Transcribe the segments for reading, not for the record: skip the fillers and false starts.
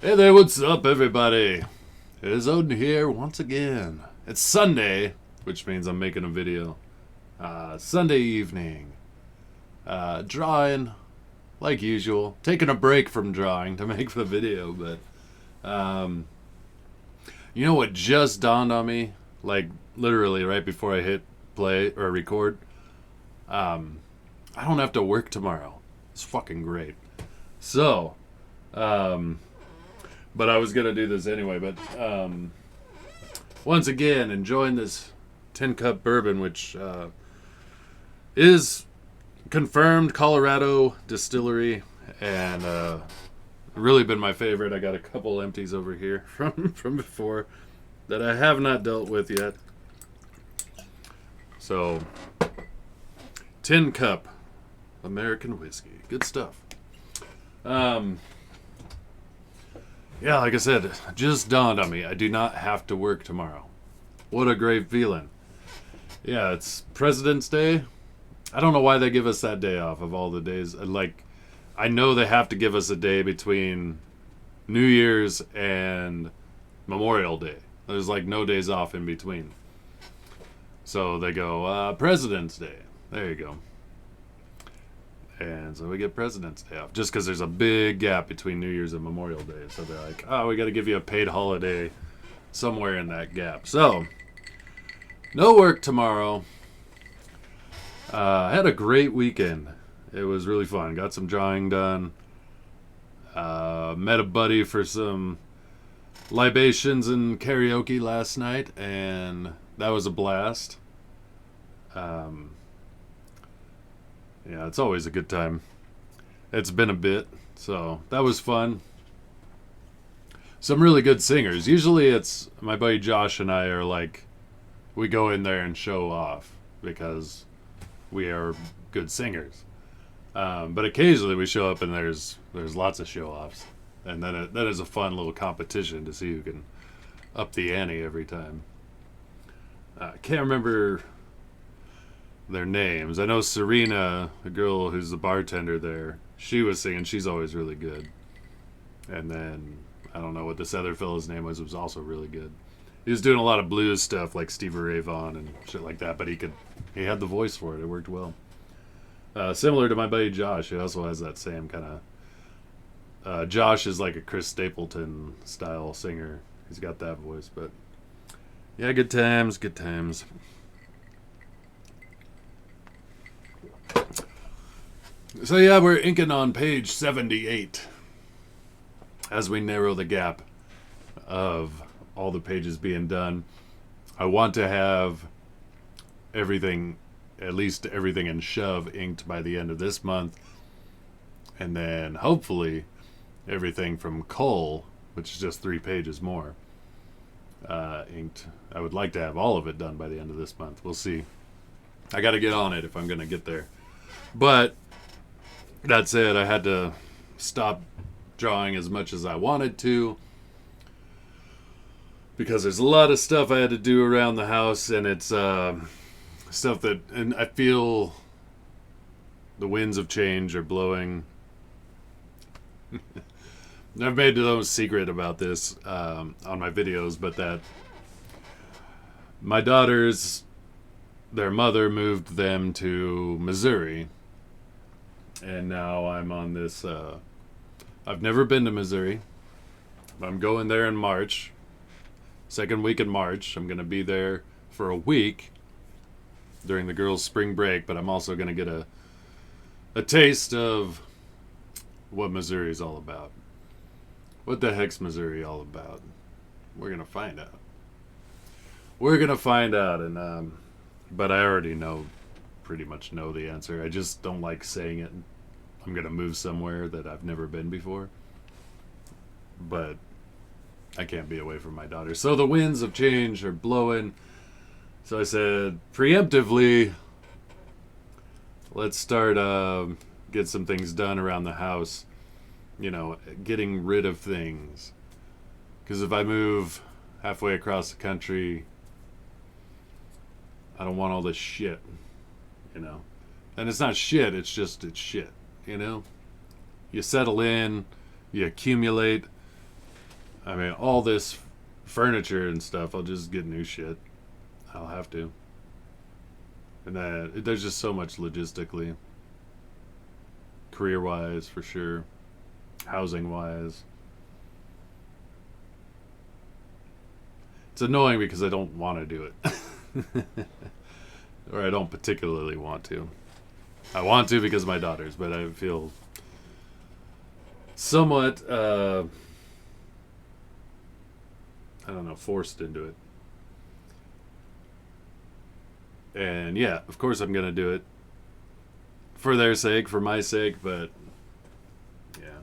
Hey there, what's up, everybody? It is Odin here once again. It's Sunday, which means I'm making a video. Sunday evening. Drawing, like usual. Taking a break from drawing to make the video, but you know what just dawned on me? Like, literally right before I hit play or record? I don't have to work tomorrow. It's fucking great. So, but I was gonna do this anyway. But once again, enjoying this tin cup bourbon, which is confirmed Colorado distillery, and really been my favorite. I got a couple empties over here from before that I have not dealt with yet. So, tin cup American whiskey, good stuff. Yeah, like I said, it just dawned on me. I do not have to work tomorrow. What a great feeling. Yeah, it's President's Day. I don't know why they give us that day off of all the days. Like, I know they have to give us a day between New Year's and Memorial Day. There's like no days off in between. So they go, President's Day. There you go. And so we get President's Day off. Just because there's a big gap between New Year's and Memorial Day. So they're like, oh, we got to give you a paid holiday somewhere in that gap. So, no work tomorrow. I had a great weekend. It was really fun. Got some drawing done. Met a buddy for some libations and karaoke last night. And that was a blast. Yeah, it's always a good time. It's been a bit, so that was fun. Some really good singers. Usually it's my buddy Josh and I are like, we go in there and show off because we are good singers. But occasionally we show up and there's lots of show offs. And then that is a fun little competition to see who can up the ante every time. Can't remember their names. I know Serena, the girl who's the bartender there, she was singing. She's always really good. And then I don't know what this other fellow's name was also really good. He was doing a lot of blues stuff like Stevie Ray Vaughan and shit like that, but he had the voice for it. It worked well. Similar to my buddy Josh, he also has that same kind of Josh is like a Chris Stapleton style singer. He's got that voice, but yeah, good times. So yeah, we're inking on page 78 as we narrow the gap of all the pages being done. I want to have everything, at least everything in shove, inked by the end of this month. And then hopefully everything from Cole, which is just 3 pages more, inked. I would like to have all of it done by the end of this month. We'll see. I got to get on it if I'm going to get there. But that said, I had to stop drawing as much as I wanted to because there's a lot of stuff I had to do around the house, and it's stuff that, and I feel the winds of change are blowing. I've made no secret about this on my videos, but that my daughters, their mother moved them to Missouri. And now I'm on this, I've never been to Missouri. I'm going there in March. Second week in March. I'm going to be there for a week during the girls' spring break, but I'm also going to get a taste of what Missouri's all about. What the heck's Missouri all about? We're going to find out. And, but I already pretty much know the answer. I just don't like saying it. I'm going to move somewhere that I've never been before. But I can't be away from my daughter. So the winds of change are blowing. So I said, preemptively, let's start get some things done around the house. You know, getting rid of things. Because if I move halfway across the country, I don't want all this shit, you know. And it's not shit, it's shit, you know. You settle in, you accumulate, I mean, all this furniture and stuff, I'll just get new shit. I'll have to. And then there's just so much logistically, career wise, for sure, housing wise. It's annoying because I don't want to do it. Or I don't particularly want to. I want to because of my daughters, but I feel somewhat, I don't know, forced into it. And yeah, of course I'm going to do it for their sake, for my sake, but yeah.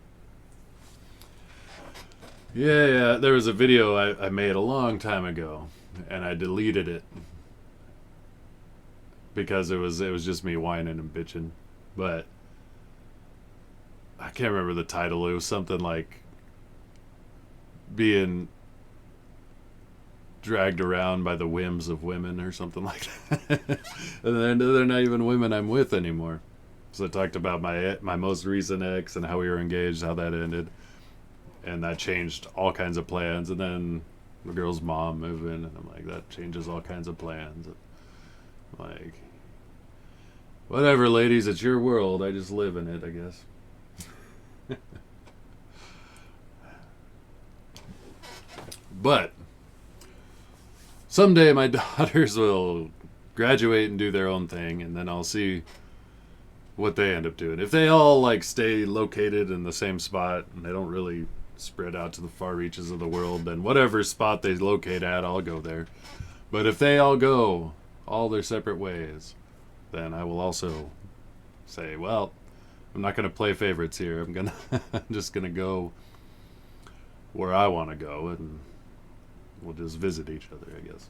Yeah, there was a video I made a long time ago, and I deleted it because it was just me whining and bitching. But I can't remember the title. It was something like being dragged around by the whims of women or something like that. And they're not even women I'm with anymore. So I talked about my most recent ex and how we were engaged, how that ended. And that changed all kinds of plans. And then the girl's mom moved in, and I'm like, that changes all kinds of plans. I'm like, whatever, ladies, it's your world. I just live in it, I guess. But someday my daughters will graduate and do their own thing, and then I'll see what they end up doing. If they all like stay located in the same spot and they don't really spread out to the far reaches of the world, then whatever spot they locate at, I'll go there. But if they all go all their separate ways, then I will also say, well, I'm not going to play favorites here. I'm just going to go where I want to go, and we'll just visit each other, I guess.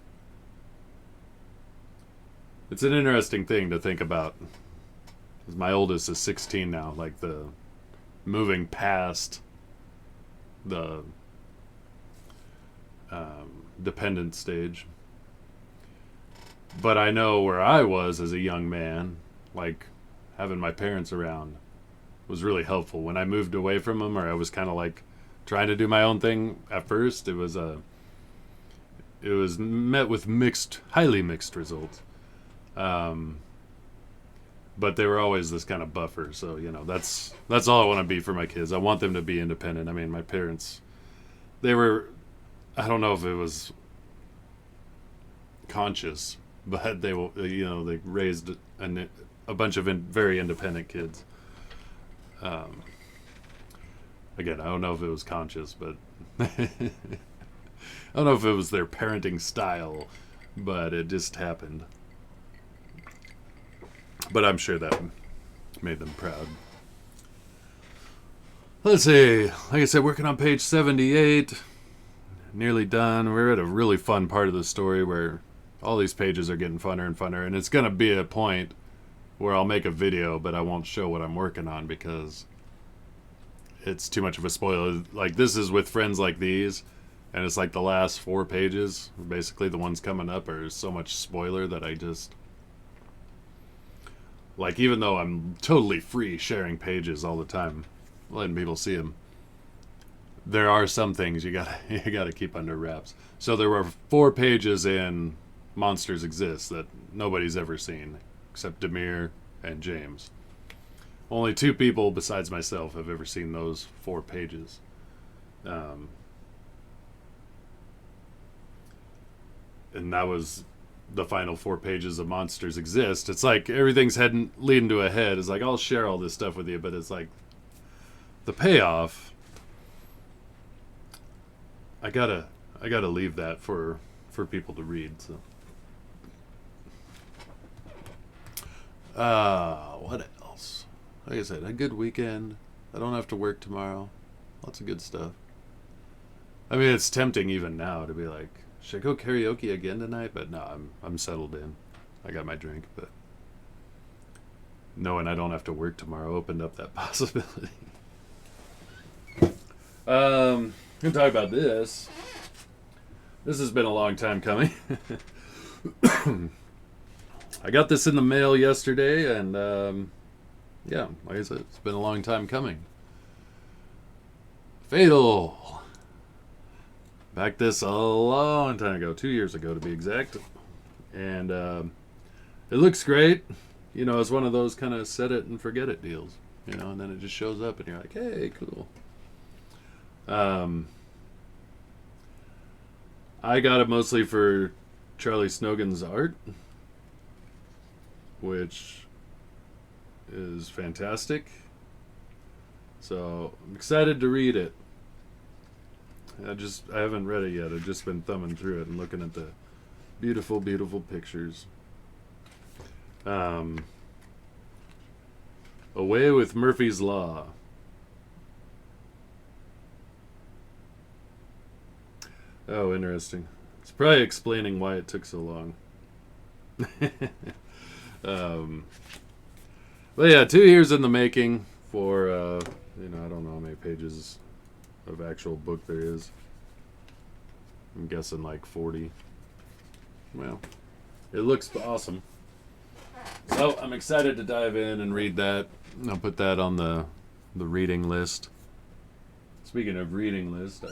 It's an interesting thing to think about. My oldest is 16 now, like the moving past the dependent stage. But I know where I was as a young man, like having my parents around was really helpful. When I moved away from them, or I was kind of like trying to do my own thing at first, it was met with highly mixed results. But they were always this kind of buffer. So, that's all I want to be for my kids. I want them to be independent. I mean, my parents, I don't know if it was conscious, but they raised a bunch of very independent kids. Again, I don't know if it was conscious, but I don't know if it was their parenting style, but it just happened. But I'm sure that made them proud. Let's see. Like I said, working on page 78. Nearly done. We're at a really fun part of the story where all these pages are getting funner and funner. And it's going to be a point where I'll make a video, but I won't show what I'm working on because it's too much of a spoiler. Like, this is with friends like these. And it's like the last 4 pages, basically the ones coming up, are so much spoiler that I just... Like, even though I'm totally free sharing pages all the time, letting people see them, there are some things you gotta keep under wraps. So there were 4 pages in Monsters Exist that nobody's ever seen, except Demir and James. Only 2 people besides myself have ever seen those 4 pages. And that was the final 4 pages of Monsters Exist. It's like everything's leading to a head. It's like, I'll share all this stuff with you, but it's like the payoff, I gotta leave that for people to read. So what else? Like I said, a good weekend. I don't have to work tomorrow. Lots of good stuff. I mean, it's tempting even now to be like, should I go karaoke again tonight? But no, I'm settled in. I got my drink, but knowing I don't have to work tomorrow opened up that possibility. I'm gonna talk about this. This has been a long time coming. I got this in the mail yesterday, and yeah, like I said, it's been a long time coming. Fatal. Packed this a long time ago, 2 years ago to be exact. And it looks great. You know, it's one of those kind of set it and forget it deals. You know, and then it just shows up and you're like, hey, cool. I got it mostly for Charlie Snogan's art, which is fantastic. So I'm excited to read it. I haven't read it yet. I've just been thumbing through it and looking at the beautiful, beautiful pictures. Away with Murphy's Law. Oh, interesting. It's probably explaining why it took so long. But yeah, 2 years in the making for, I don't know how many pages of actual book there is. I'm guessing like 40. Well, it looks awesome. So I'm excited to dive in and read that. I'll put that on the reading list. Speaking of reading list,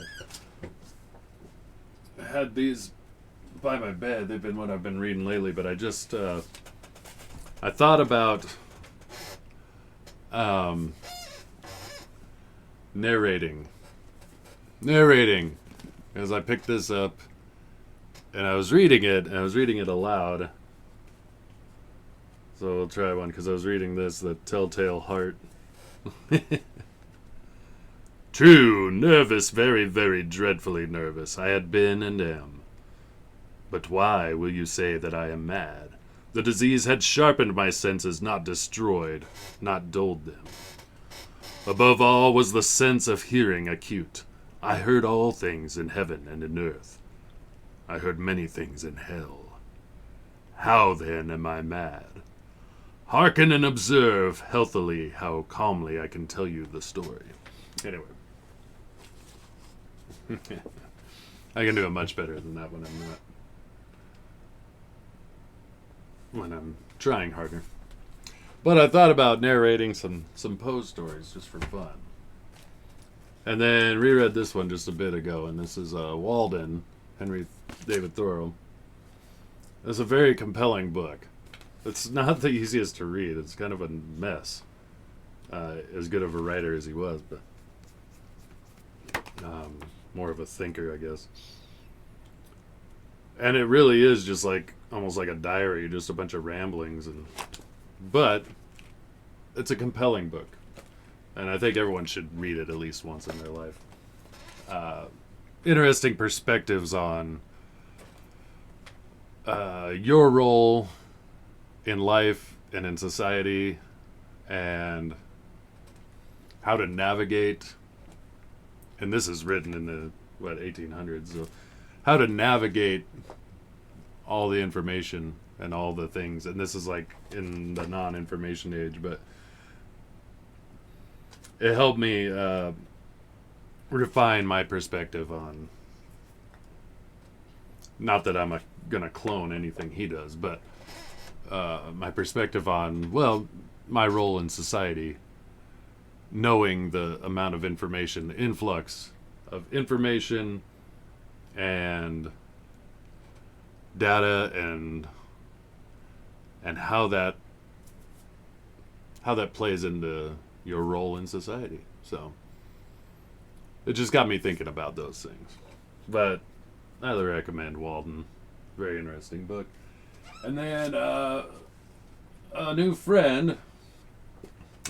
I had these by my bed. They've been what I've been reading lately, but I just I thought about narrating as I picked this up and I was reading it aloud. So we'll try one because I was reading this, The Telltale Heart. True, nervous, very, very dreadfully nervous. I had been and am. But why will you say that I am mad? The disease had sharpened my senses, not destroyed, not dulled them. Above all was the sense of hearing acute. I heard all things in heaven and in earth. I heard many things in hell. How then am I mad? Hearken and observe healthily how calmly I can tell you the story. Anyway. I can do it much better than that when I'm trying harder. But I thought about narrating some Poe stories just for fun. And then reread this one just a bit ago, and this is Walden, Henry David Thoreau. It's a very compelling book. It's not the easiest to read. It's kind of a mess. As good of a writer as he was, but more of a thinker, I guess. And it really is just like almost like a diary, just a bunch of ramblings, but it's a compelling book, and I think everyone should read it at least once in their life. Interesting perspectives on your role in life and in society, and how to navigate. And this is written in the 1800s. So how to navigate all the information and all the things. And this is like in the non-information age, but it helped me refine my perspective on. Not that I'm gonna clone anything he does, but my perspective on, well, my role in society, knowing the amount of information, the influx of information and data, and how that plays into your role in society. So it just got me thinking about those things. But I highly recommend Walden. Very interesting book. And then a new friend,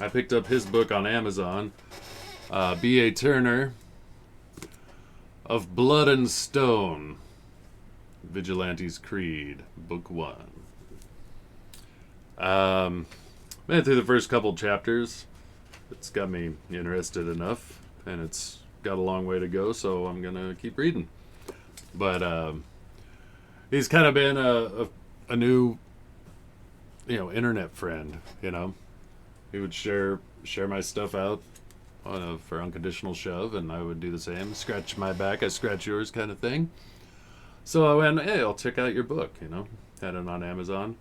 I picked up his book on Amazon, B.A. Turner, Of Blood and Stone, Vigilante's Creed, Book 1. Went through the first couple chapters. It's got me interested enough, and it's got a long way to go, so I'm going to keep reading. But he's kind of been a new, internet friend, He would share my stuff out for Unconditional Shove, and I would do the same. Scratch my back, I scratch yours kind of thing. So I went, hey, I'll check out your book, Had it on Amazon.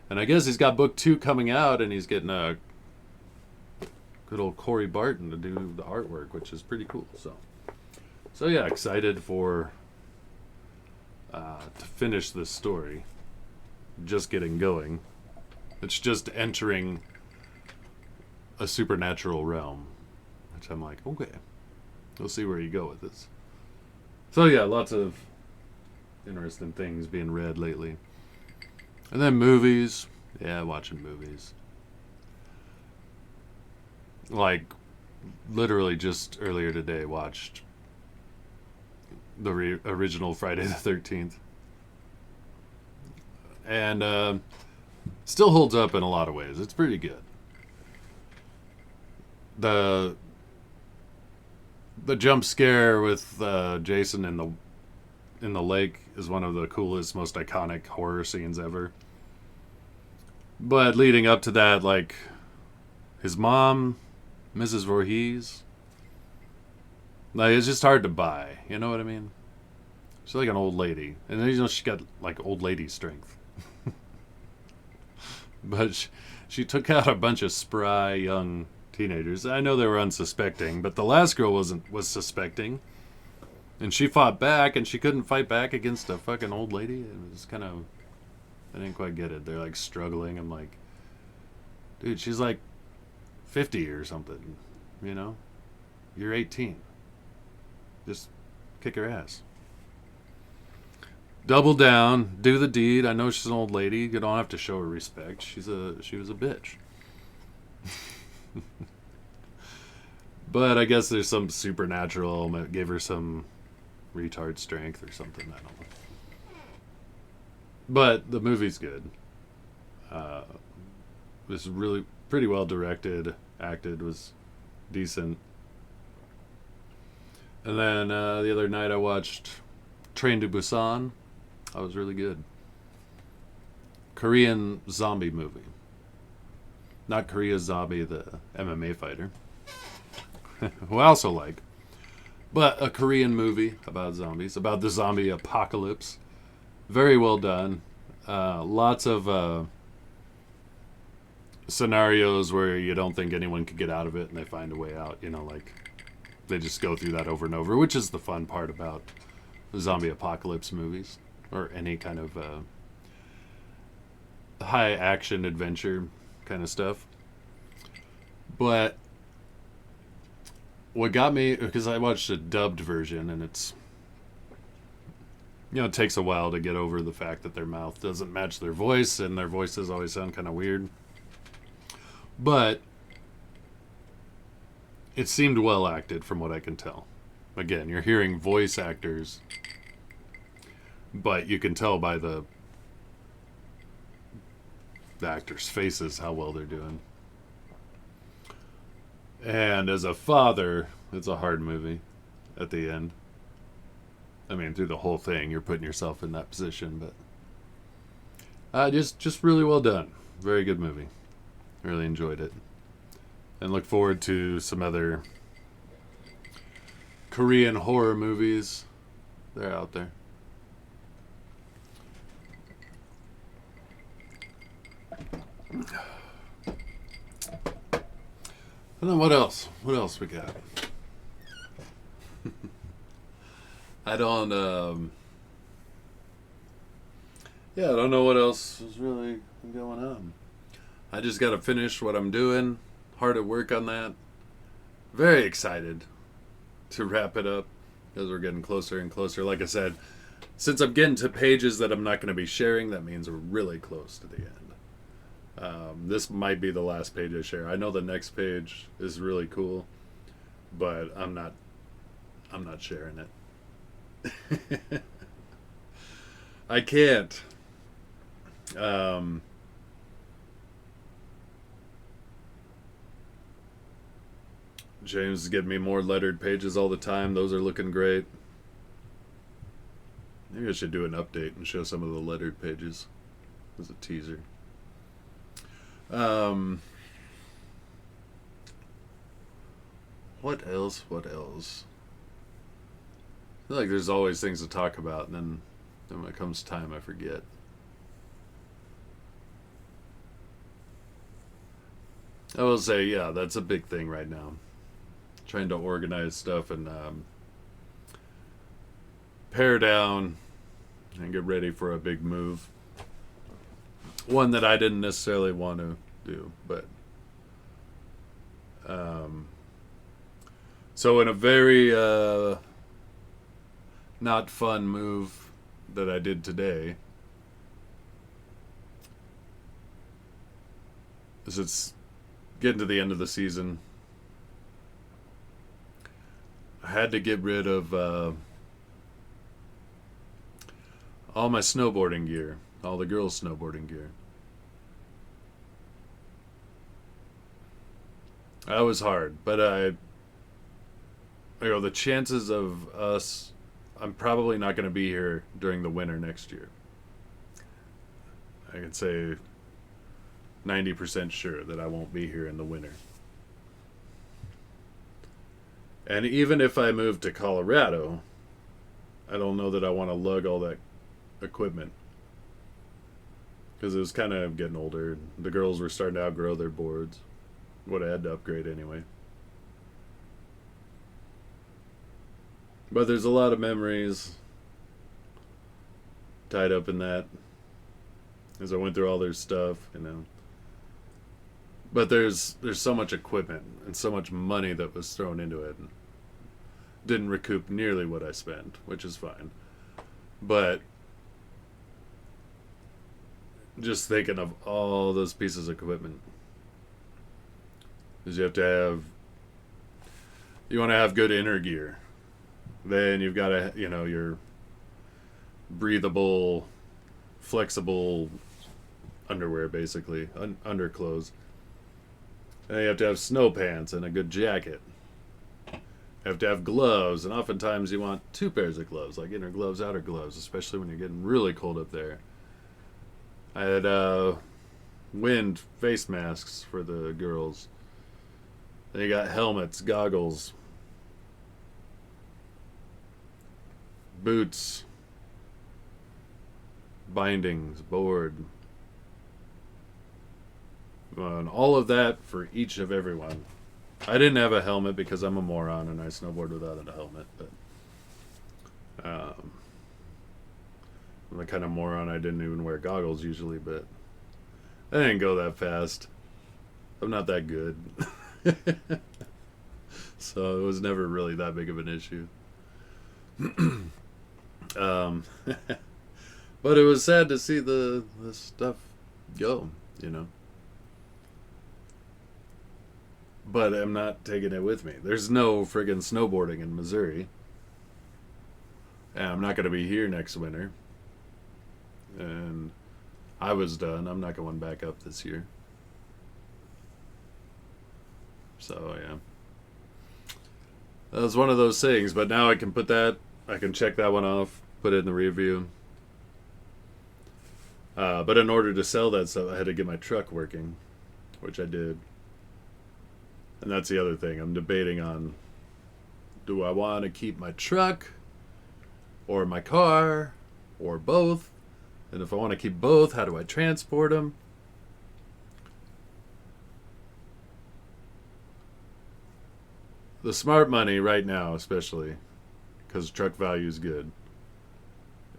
And I guess he's got book 2 coming out, and he's getting a good old Corey Barton to do the artwork, which is pretty cool. So yeah, excited for to finish this story. Just getting going. It's just entering a supernatural realm, which I'm like, okay, we'll see where you go with this. So yeah, lots of interesting things being read lately. And then movies. Yeah, watching movies. Like, literally just earlier today watched the original Friday the 13th. And still holds up in a lot of ways. It's pretty good. The jump scare with Jason in the lake is one of the coolest, most iconic horror scenes ever. But leading up to that, like his mom, Mrs. Voorhees, like it's just hard to buy. You know what I mean? She's like an old lady, and then, she got like old lady strength. But she took out a bunch of spry young teenagers. I know they were unsuspecting, but the last girl was suspecting, and she fought back, and she couldn't fight back against a fucking old lady. It was kind of, I didn't quite get it. They're like struggling. I'm like, dude, she's like 50 or something. You know, you're 18. Just kick her ass. Double down, do the deed. I know she's an old lady. You don't have to show her respect. She was a bitch. But I guess there's some supernatural element. Gave her some retard strength or something. I don't know. But the movie's good. It was really pretty well directed. Acted was decent. And then the other night I watched Train to Busan. That was really good. Korean zombie movie. Not Korea Zombie, the MMA fighter. Who I also like. But a Korean movie about zombies, about the zombie apocalypse. Very well done. Lots of scenarios where you don't think anyone could get out of it and they find a way out. You know, like they just go through that over and over, which is the fun part about the zombie apocalypse movies. Or any kind of high action adventure kind of stuff. But what got me, because I watched a dubbed version, and it's, it takes a while to get over the fact that their mouth doesn't match their voice, and their voices always sound kind of weird. But it seemed well acted from what I can tell. Again, you're hearing voice actors, but you can tell by the actors' faces how well they're doing. And as a father, it's a hard movie at the end. I mean, through the whole thing, you're putting yourself in that position, but just really well done. Very good movie. Really enjoyed it. And look forward to some other Korean horror movies. They're out there. And then what else? What else we got? I don't know what else is really going on. I just got to finish what I'm doing. Hard at work on that. Very excited to wrap it up because we're getting closer and closer. Like I said, since I'm getting to pages that I'm not going to be sharing, that means we're really close to the end. This might be the last page I share. I know the next page is really cool, but I'm not sharing it. I can't. James is getting me more lettered pages all the time. Those are looking great. Maybe I should do an update and show some of the lettered pages as a teaser. What else? I feel like there's always things to talk about, and then when it comes time, I forget. I will say, yeah, that's a big thing right now. Trying to organize stuff and pare down and get ready for a big move. One that I didn't necessarily want to do, but so in a very not fun move that I did today, as it's getting to the end of the season, I had to get rid of all my snowboarding gear, all the girls' snowboarding gear. That was hard, but the chances of us, I'm probably not going to be here during the winter next year. I can say 90% sure that I won't be here in the winter. And even if I move to Colorado, I don't know that I want to lug all that equipment. Because it was kind of getting older. The girls were starting to outgrow their boards. Would have had to upgrade anyway. But there's a lot of memories tied up in that as I went through all their stuff, you know. But there's so much equipment and so much money that was thrown into it. And didn't recoup nearly what I spent, which is fine. But just thinking of all those pieces of equipment, is you want to have good inner gear. Then you've got to, your breathable, flexible underwear, basically, underclothes. And you have to have snow pants and a good jacket. You have to have gloves, and oftentimes you want 2 pairs of gloves, like inner gloves, outer gloves, especially when you're getting really cold up there. I had wind face masks for the girls. Then you got helmets, goggles, boots, bindings, board, and all of that for each of everyone. I didn't have a helmet because I'm a moron and I snowboard without a helmet, but I'm the kind of moron I didn't even wear goggles usually, but I didn't go that fast. I'm not that good. So it was never really that big of an issue. But it was sad to see the stuff go, But I'm not taking it with me. There's no friggin' snowboarding in Missouri. And I'm not going to be here next winter. And I was done. I'm not going back up this year. So, yeah. That was one of those things. But now I can I can check that one off, put it in the review. But in order to sell that stuff, I had to get my truck working, which I did. And that's the other thing. I'm debating on, do I want to keep my truck or my car or both? And if I want to keep both, how do I transport them? The smart money right now, especially, because truck value is good,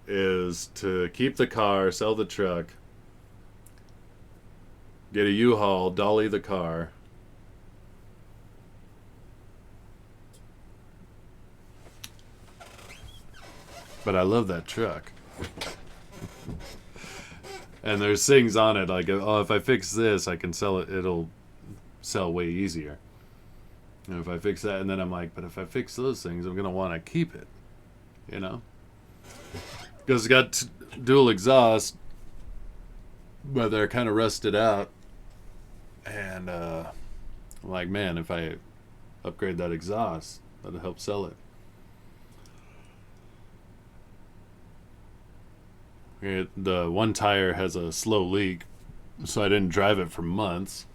is to keep the car, sell the truck, get a U-Haul, dolly the car, but I love that truck. And there's things on it like, oh, if I fix this, I can sell it. It'll sell way easier. And if I fix that, and then I'm like, but if I fix those things, I'm going to want to keep it, Because it's got dual exhaust, but they're kind of rusted out. And I'm like, man, if I upgrade that exhaust, that'll help sell it. The one tire has a slow leak, so I didn't drive it for months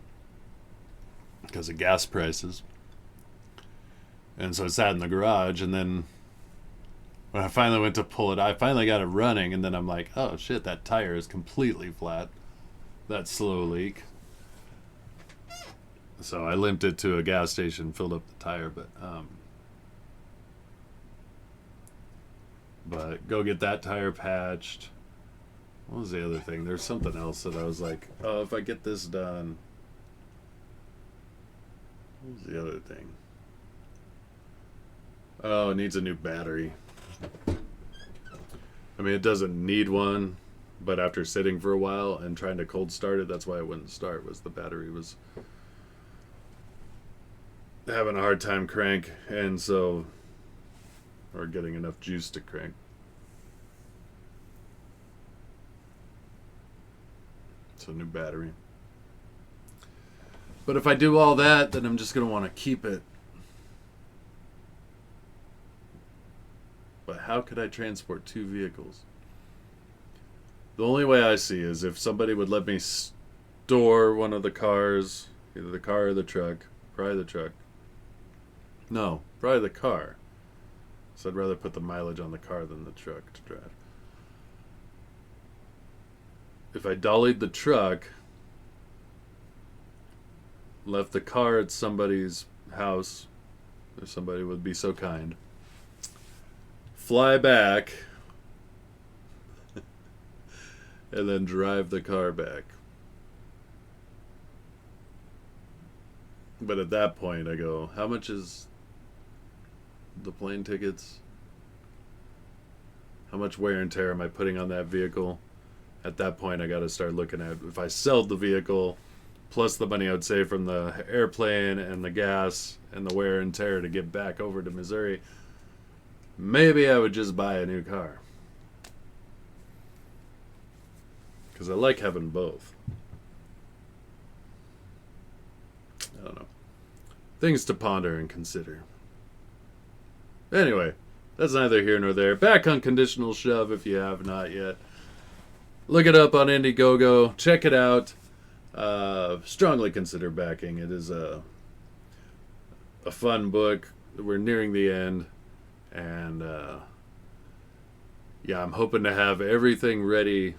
because of gas prices. And so it sat in the garage, and then when I finally went to pull it, I finally got it running, and then I'm like, oh shit, that tire is completely flat. That slow leak. So I limped it to a gas station, filled up the tire, but But go get that tire patched. What was the other thing? There's something else that I was like, oh, if I get this done. What was the other thing? Oh, it needs a new battery. I mean, it doesn't need one, but after sitting for a while and trying to cold start it, that's why it wouldn't start, was the battery was having a hard time crank, and so, or getting enough juice to crank. So new battery. But if I do all that, then I'm just going to want to keep it. But how could I transport 2 vehicles? The only way I see is if somebody would let me store one of the cars, either the car or the truck. Probably the truck. No, probably the car. So I'd rather put the mileage on the car than the truck to drive. If I dollied the truck, left the car at somebody's house, if somebody would be so kind, fly back, and then drive the car back. But at that point, I go, how much is the plane tickets? How much wear and tear am I putting on that vehicle? At that point, I got to start looking at, if I sell the vehicle, plus the money I would save from the airplane and the gas and the wear and tear to get back over to Missouri, maybe I would just buy a new car. Because I like having both. I don't know. Things to ponder and consider. Anyway, that's neither here nor there. Back on Conditional Shove if you have not yet. Look it up on Indiegogo. Check it out. Strongly consider backing. It is a fun book. We're nearing the end. And yeah, I'm hoping to have everything ready.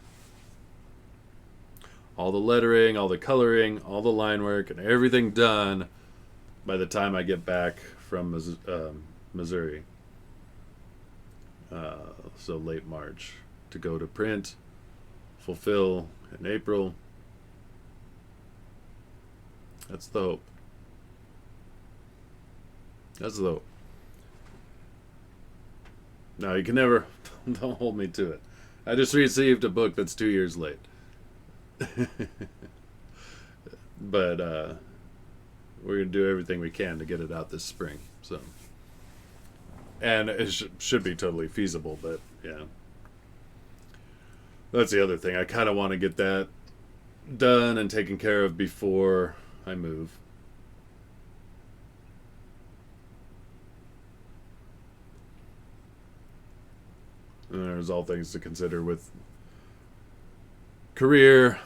All the lettering, all the coloring, all the line work, and everything done by the time I get back from Missouri. So late March to go to print, fulfill in April. That's the hope. That's the hope. No, you can never, don't hold me to it. I just received a book that's 2 years late. But we're going to do everything we can to get it out this spring. So, and it should be totally feasible, but yeah. That's the other thing. I kind of want to get that done and taken care of before I move. And there's all things to consider with career,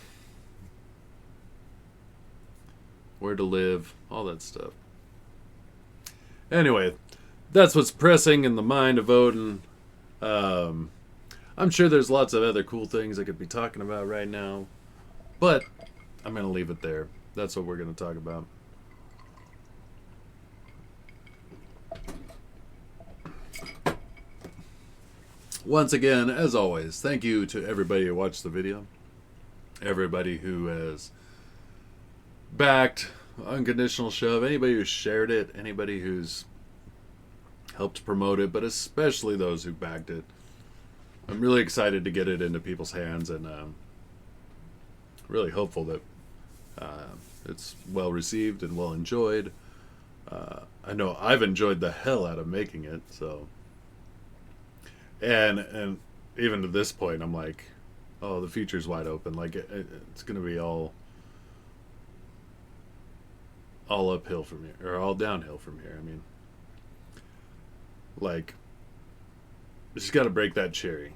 where to live, all that stuff. Anyway, that's what's pressing in the mind of Odin. I'm sure there's lots of other cool things I could be talking about right now, but I'm going to leave it there. That's what we're going to talk about. Once again, as always, thank you to everybody who watched the video, everybody who has backed Unconditional Shove, anybody who shared it, anybody who's helped promote it, but especially those who backed it. I'm really excited to get it into people's hands, and really hopeful that it's well received and well enjoyed. I know I've enjoyed the hell out of making it, so. And even to this point, I'm like, oh, the future's wide open. Like it's gonna be all uphill from here, or all downhill from here. I mean, like, just got to break that cherry.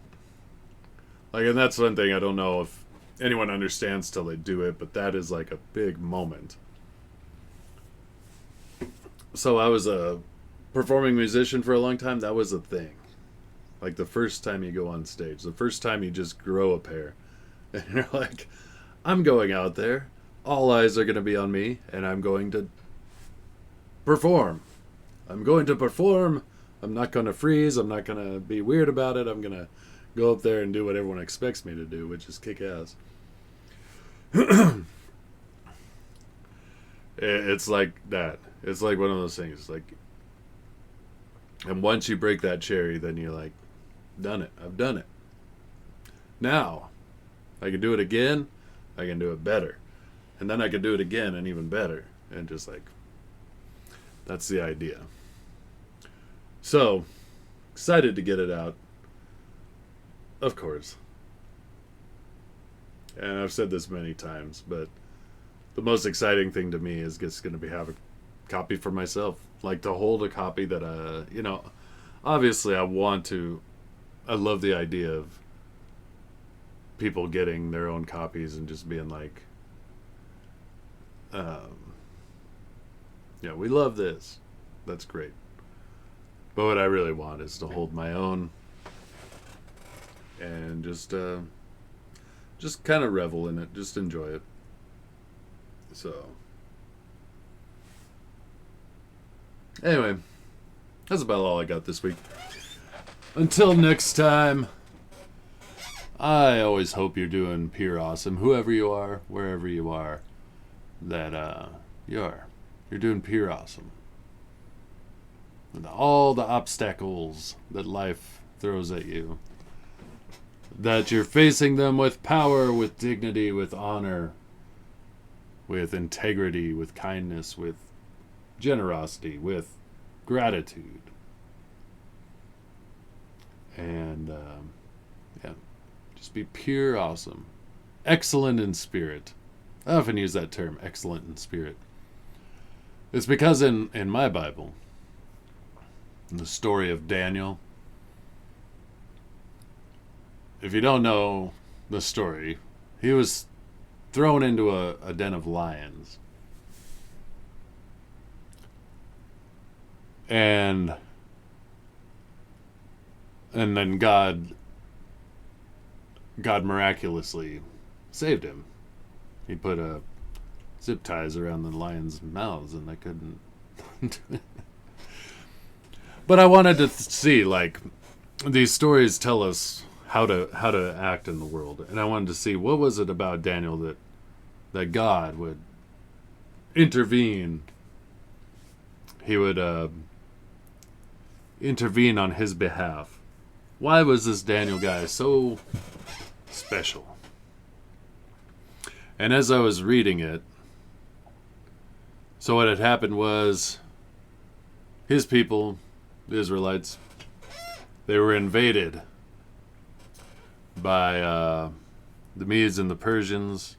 Like, and that's one thing I don't know if anyone understands till they do it, but that is like a big moment. So I was a performing musician for a long time. That was a thing. Like the first time you go on stage, the first time you just grow a pair, and you're like, I'm going out there. All eyes are going to be on me, and I'm going to perform. I'm going to perform I'm not going to freeze. I'm not going to be weird about it. I'm going to go up there and do what everyone expects me to do, which is kick ass. It's like that. It's like one of those things. Like, and once you break that cherry, then you're like, done it. I've done it. Now, I can do it again. I can do it better. And then I can do it again and even better. And just like, that's the idea. So, excited to get it out. Of course. And I've said this many times, but the most exciting thing to me is just going to be have a copy for myself. Like to hold a copy that, obviously I love the idea of people getting their own copies and just being like, we love this. That's great. But what I really want is to hold my own and just kind of revel in it, just enjoy it. So, anyway, that's about all I got this week. Until next time, I always hope you're doing pure awesome, whoever you are, wherever you are, that you're doing pure awesome. With all the obstacles that life throws at you, that you're facing them with power, with dignity, with honor, with integrity, with kindness, with generosity, with gratitude. And, just be pure awesome. Excellent in spirit. I often use that term, excellent in spirit. It's because in my Bible, in the story of Daniel, if you don't know the story, he was thrown into a den of lions. And then God miraculously saved him. He put zip ties around the lions' mouths and they couldn't do it. But I wanted to see, like, these stories tell us how to act in the world. And I wanted to see what was it about Daniel that God would intervene. He would intervene on his behalf. Why was this Daniel guy so special? And as I was reading it, so what had happened was his people, the Israelites, they were invaded by the Medes and the Persians.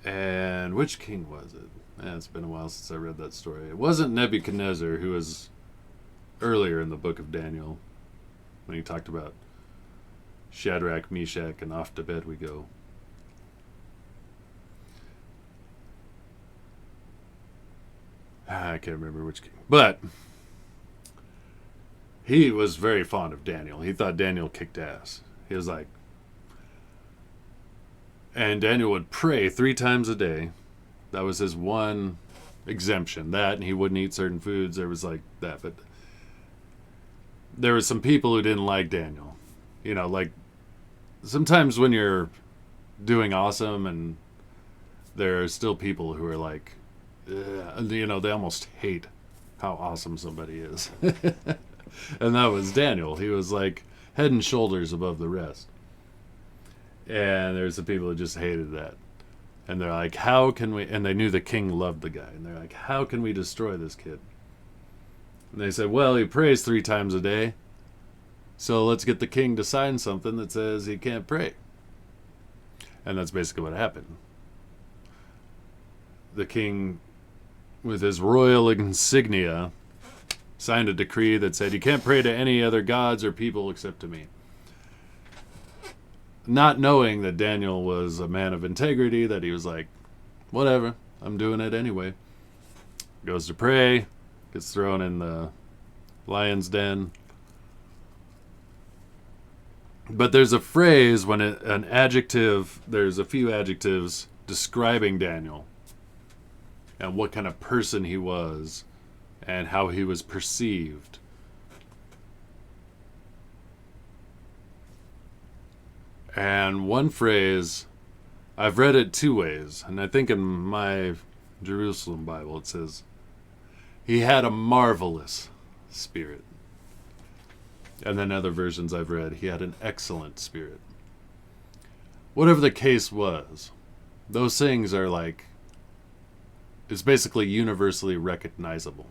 And which king was it? It's been a while since I read that story. It wasn't Nebuchadnezzar, who was earlier in the book of Daniel, when he talked about Shadrach, Meshach, and off to bed we go. I can't remember which king. But he was very fond of Daniel. He thought Daniel kicked ass. He was like... And Daniel would pray 3 times a day. That was his one exemption. That, and he wouldn't eat certain foods. There was like that. But there were some people who didn't like Daniel. You know, like... Sometimes when you're doing awesome and there are still people who are like... they almost hate how awesome somebody is. And that was Daniel. He was like head and shoulders above the rest. And there's the people who just hated that. And they're like, how can we... And they knew the king loved the guy. And they're like, how can we destroy this kid? And they said, well, he prays 3 times a day. So let's get the king to sign something that says he can't pray. And that's basically what happened. The king, with his royal insignia, signed a decree that said you can't pray to any other gods or people except to me. Not knowing that Daniel was a man of integrity, that he was like, whatever, I'm doing it anyway. Goes to pray, gets thrown in the lion's den. But there's a phrase when there's a few adjectives describing Daniel and what kind of person he was and how he was perceived. And one phrase, I've read it two ways, and I think in my Jerusalem Bible it says, he had a marvelous spirit. And then other versions I've read, he had an excellent spirit. Whatever the case was, those things are like, it's basically universally recognizable.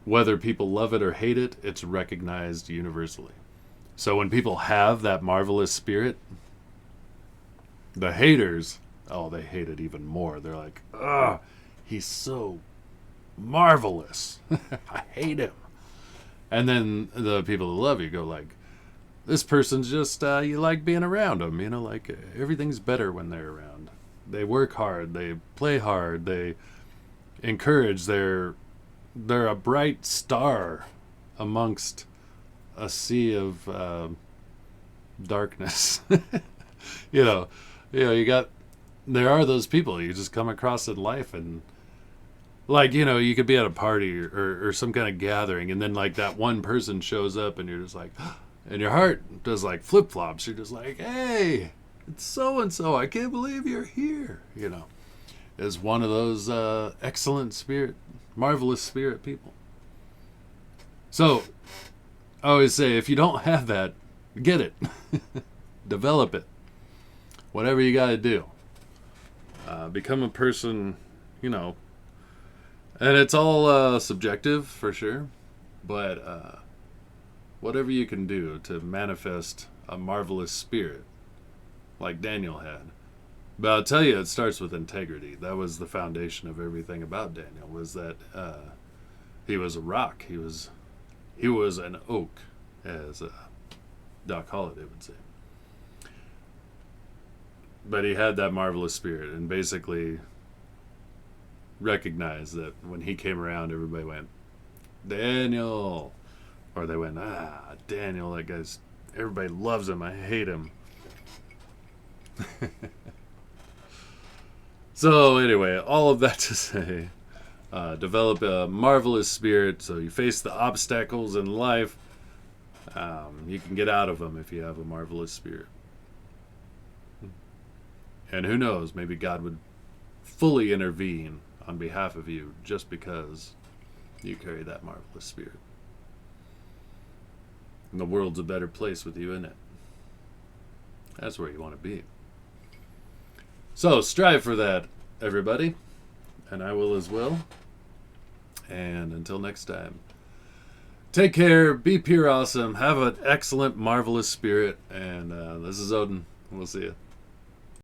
Whether people love it or hate it, it's recognized universally. So when people have that marvelous spirit, the haters, oh, they hate it even more. They're like, ugh, he's so marvelous. I hate him. And then the people who love you go like, this person's just, you like being around them. You know, like everything's better when they're around. They work hard. They play hard. They encourage. They're a bright star amongst a sea of darkness. you got, there are those people you just come across in life, and like, you could be at a party or some kind of gathering, and then like that one person shows up and you're just like, and your heart does like flip-flops. You're just like, hey, it's so-and-so. I can't believe you're here. Is one of those excellent spirit, marvelous spirit people. So I always say, if you don't have that, get it. Develop it. Whatever you got to do. Become a person, and it's all subjective for sure, but whatever you can do to manifest a marvelous spirit like Daniel had. But I'll tell you, it starts with integrity. That was the foundation of everything about Daniel, was that he was a rock. He was an oak, as Doc Holliday would say. But he had that marvelous spirit, and basically recognized that when he came around, everybody went, Daniel. Or they went, Daniel, that guy's, everybody loves him. I hate him. So anyway, all of that to say, develop a marvelous spirit so you face the obstacles in life. You can get out of them if you have a marvelous spirit. And who knows, maybe God would fully intervene on behalf of you just because you carry that marvelous spirit. And the world's a better place with you in it. That's where you want to be. So strive for that, everybody. And I will as well. And until next time, take care, be pure awesome, have an excellent, marvelous spirit. And this is Odin. We'll see you.